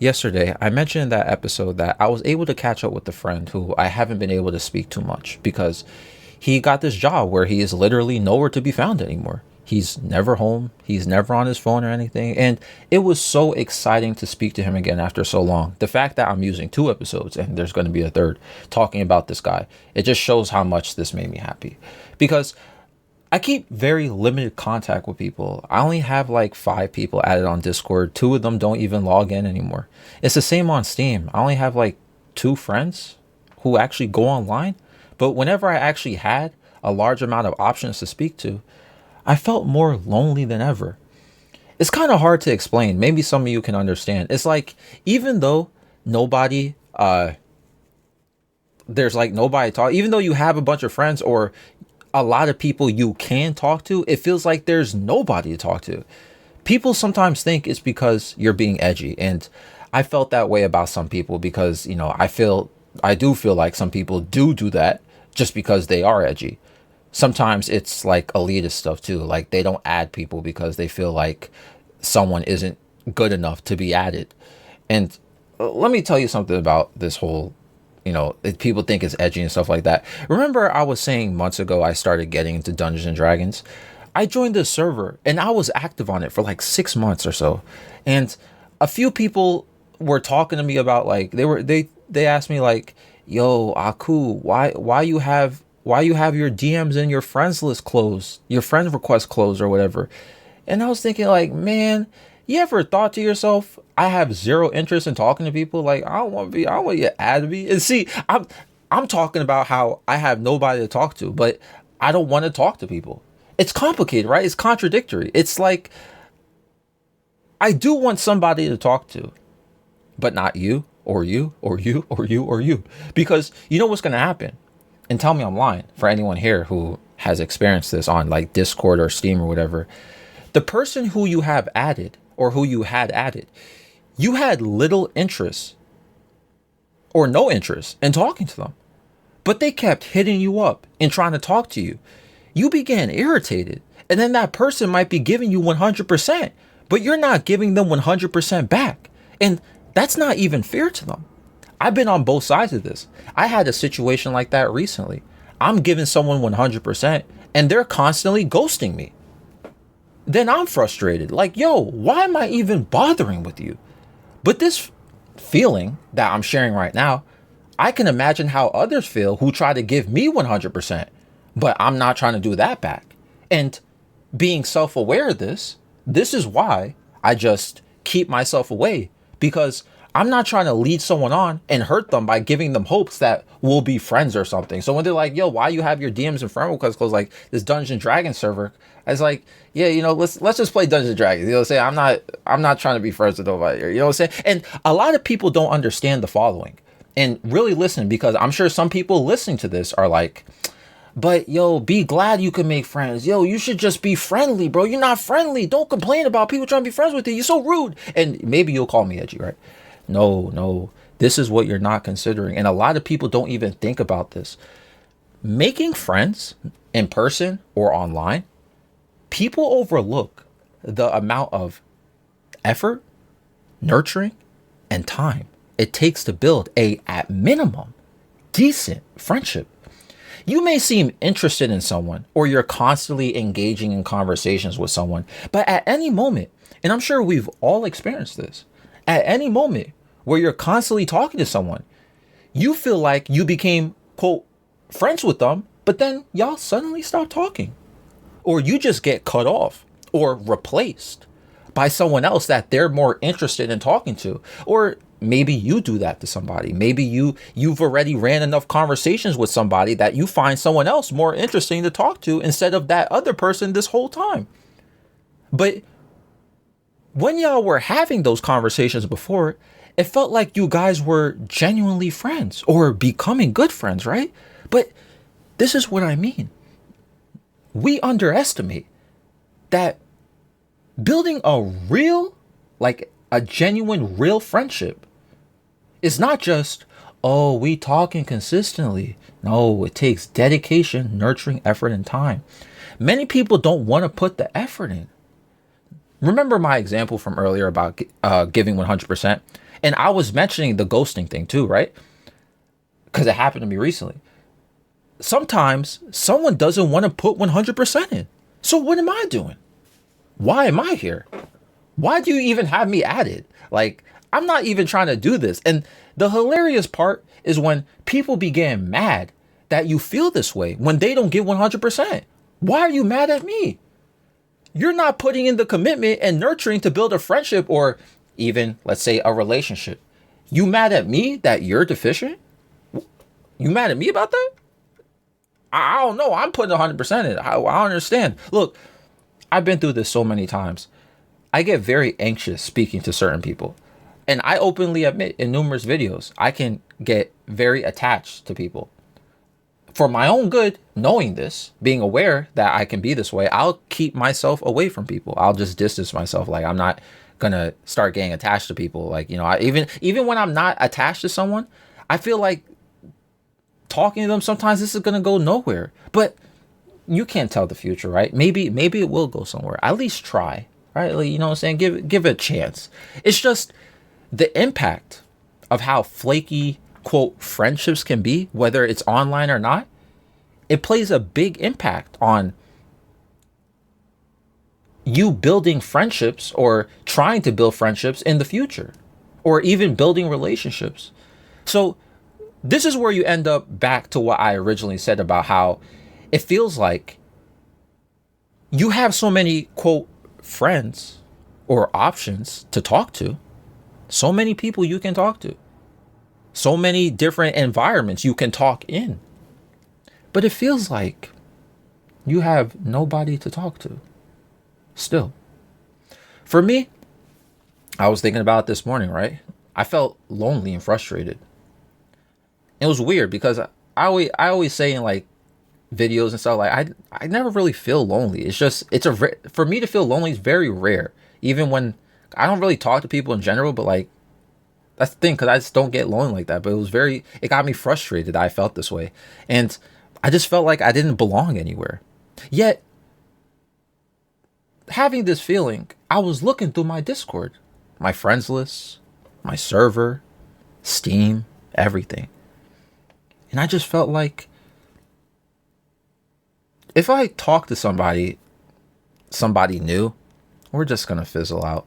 Yesterday, I mentioned in that episode that I was able to catch up with a friend who I haven't been able to speak too much because he got this job where he is literally nowhere to be found anymore. He's never home, he's never on his phone or anything. And it was so exciting to speak to him again after so long. The fact that I'm using two episodes and there's going to be a third talking about this guy, it just shows how much this made me happy. Because I keep very limited contact with people. I only have like five people added on Discord. Two of them don't even log in anymore. It's the same on Steam. I only have like two friends who actually go online. But whenever I actually had a large amount of options to speak to, I felt more lonely than ever. It's kind of hard to explain. Maybe some of you can understand. It's like, even though nobody, there's like nobody talk, even though you have a bunch of friends or a lot of people you can talk to, it feels like there's nobody to talk to. People sometimes think it's because you're being edgy, and I felt that way about some people because, I do feel like some people do that just because they are edgy. Sometimes it's like elitist stuff too, like they don't add people because they feel like someone isn't good enough to be added. And let me tell you something about this whole, people think it's edgy and stuff like that. Remember, I was saying months ago I started getting into Dungeons and Dragons. I joined this server and I was active on it for like 6 months or so. And a few people were talking to me about, like, they asked me like, yo, Aku, why you have your DMs and your friends list closed, your friend request closed or whatever. And I was thinking, like, man, you ever thought to yourself, I have zero interest in talking to people. Like, I don't want you to add me. And see, I'm talking about how I have nobody to talk to, but I don't want to talk to people. It's complicated, right? It's contradictory. It's like, I do want somebody to talk to, but not you or you or you or you or you. Because you know what's going to happen? And tell me I'm lying, for anyone here who has experienced this on like Discord or Steam or whatever. The person who you have added or who you had added, you had little interest or no interest in talking to them, but they kept hitting you up and trying to talk to you. You began irritated, and then that person might be giving you 100%, but you're not giving them 100% back. And that's not even fair to them. I've been on both sides of this. I had a situation like that recently. I'm giving someone 100% and they're constantly ghosting me. Then I'm frustrated. Like, yo, why am I even bothering with you? But this feeling that I'm sharing right now, I can imagine how others feel who try to give me 100%, but I'm not trying to do that back. And being self-aware of this is why I just keep myself away, because I'm not trying to lead someone on and hurt them by giving them hopes that we'll be friends or something. So when they're like, yo, why you have your DMs and friend requests closed, like this Dungeons and Dragons server, I was like, yeah, let's just play Dungeons and Dragons. You know what I'm saying? I'm not trying to be friends with nobody here. You know what I'm saying? And a lot of people don't understand the following. And really listen, because I'm sure some people listening to this are like, but yo, be glad you can make friends. Yo, you should just be friendly, bro. You're not friendly. Don't complain about people trying to be friends with you. You're so rude. And maybe you'll call me edgy, right? No, this is what you're not considering. And a lot of people don't even think about this. Making friends in person or online, people overlook the amount of effort, nurturing, and time it takes to build at minimum, decent friendship. You may seem interested in someone or you're constantly engaging in conversations with someone, but at any moment, and I'm sure we've all experienced this, at any moment where you're constantly talking to someone, you feel like you became, quote, friends with them, but then y'all suddenly stop talking. Or you just get cut off or replaced by someone else that they're more interested in talking to. Or maybe you do that to somebody. Maybe you've already ran enough conversations with somebody that you find someone else more interesting to talk to instead of that other person this whole time. But when y'all were having those conversations before, it felt like you guys were genuinely friends or becoming good friends, right? But this is what I mean. We underestimate that building a real, like a genuine, real friendship is not just, oh, we talking consistently. No, it takes dedication, nurturing, effort, and time. Many people don't want to put the effort in. Remember my example from earlier about giving 100%? And I was mentioning the ghosting thing too, right? Because it happened to me recently. Sometimes someone doesn't want to put 100% in. So what am I doing? Why am I here? Why do you even have me added? Like, I'm not even trying to do this. And the hilarious part is when people begin mad that you feel this way when they don't give 100%. Why are you mad at me? You're not putting in the commitment and nurturing to build a friendship or even, let's say, a relationship. You mad at me that you're deficient? You mad at me about that? I don't know. I'm putting 100% in. I don't understand. Look, I've been through this so many times. I get very anxious speaking to certain people. And I openly admit in numerous videos, I can get very attached to people. For my own good, knowing this, being aware that I can be this way, I'll keep myself away from people. I'll just distance myself. Like, I'm not gonna start getting attached to people. Like, you know, even when I'm not attached to someone, I feel like talking to them sometimes this is gonna go nowhere. But you can't tell the future, right? Maybe it will go somewhere. At least try, right? Like, you know what I'm saying? Give it a chance. It's just the impact of how flaky, quote, friendships can be, whether it's online or not. It plays a big impact on you building friendships or trying to build friendships in the future, or even building relationships. So this is where you end up back to what I originally said about how it feels like you have so many, quote, friends or options to talk to, so many people you can talk to, so many different environments you can talk in. But it feels like you have nobody to talk to still. For me, I was thinking about it this morning, right? I felt lonely and frustrated. It was weird because I always say in like videos and stuff, like I never really feel lonely. It's just, for me to feel lonely is very rare. Even when I don't really talk to people in general, but like, that's the thing, because I just don't get lonely like that. But it got me frustrated that I felt this way. And I just felt like I didn't belong anywhere. Yet, having this feeling, I was looking through my Discord, my friends list, my server, Steam, everything. And I just felt like if I talk to somebody new, we're just going to fizzle out.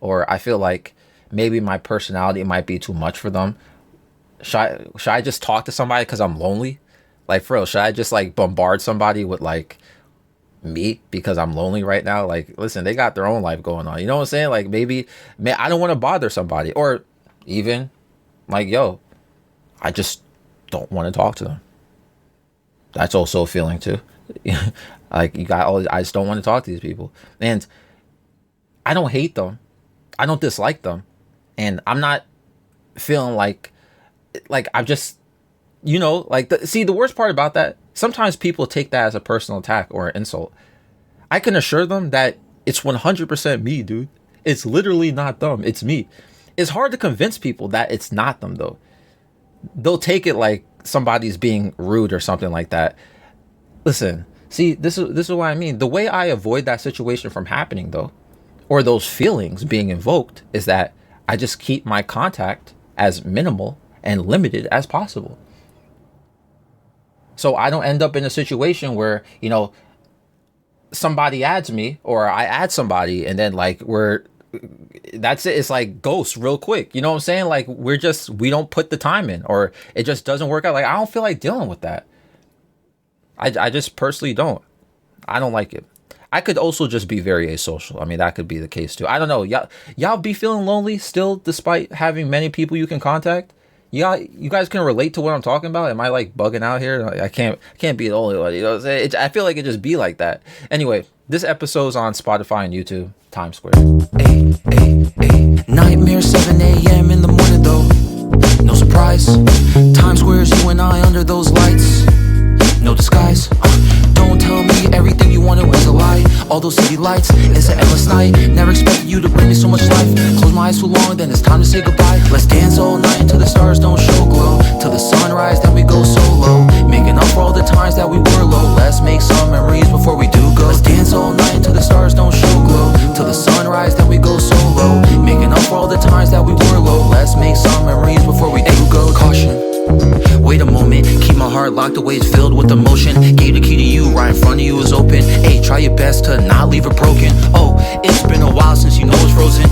Or I feel like maybe my personality might be too much for them. Should I just talk to somebody because I'm lonely? Like, for real, should I just like bombard somebody with like me because I'm lonely right now? Like, listen, they got their own life going on. You know what I'm saying? Like, maybe I don't want to bother somebody. Or even like, yo, I just don't want to talk to them. That's also a feeling too. Like, I just don't want to talk to these people. And I don't hate them. I don't dislike them. And I'm not feeling like I'm just, you know, like, the worst part about that, sometimes people take that as a personal attack or an insult. I can assure them that it's 100% me, dude. It's literally not them. It's me. It's hard to convince people that it's not them, though. They'll take it like somebody's being rude or something like that. Listen, see, this is what I mean. The way I avoid that situation from happening, though, or those feelings being invoked, is that I just keep my contact as minimal and limited as possible. So I don't end up in a situation where, you know, somebody adds me or I add somebody and then like that's it. It's like ghost real quick. You know what I'm saying? Like we don't put the time in, or it just doesn't work out. Like, I don't feel like dealing with that. I just personally don't. I don't like it. I could also just be very asocial. I mean, that could be the case too. I don't know. Y'all be feeling lonely still despite having many people you can contact? You guys can relate to what I'm talking about? Am I like bugging out here? I can't be the only one. You know what I'm saying? I feel like it just be like that. Anyway, this episode's on Spotify and YouTube. Times Square. Nightmare 7 a.m. in the morning though. No surprise. Times Square's you and I under those lights. No disguise. Don't tell me everything you wanted was a lie. All those city lights, it's an endless night. Never expected you to bring me so much life. Close my eyes too long, then it's time to say goodbye. Let's dance all night until the stars don't show glow. Till the sunrise, then we go solo. Making up for all the times that we were low. Let's make some memories before we do go. Let's dance all night until the stars don't show glow. Till the sunrise. heart locked away, it's filled with emotion. Gave the key to you, right in front of you is open. Hey, try your best to not leave it broken. Oh, it's been a while since you know it's frozen.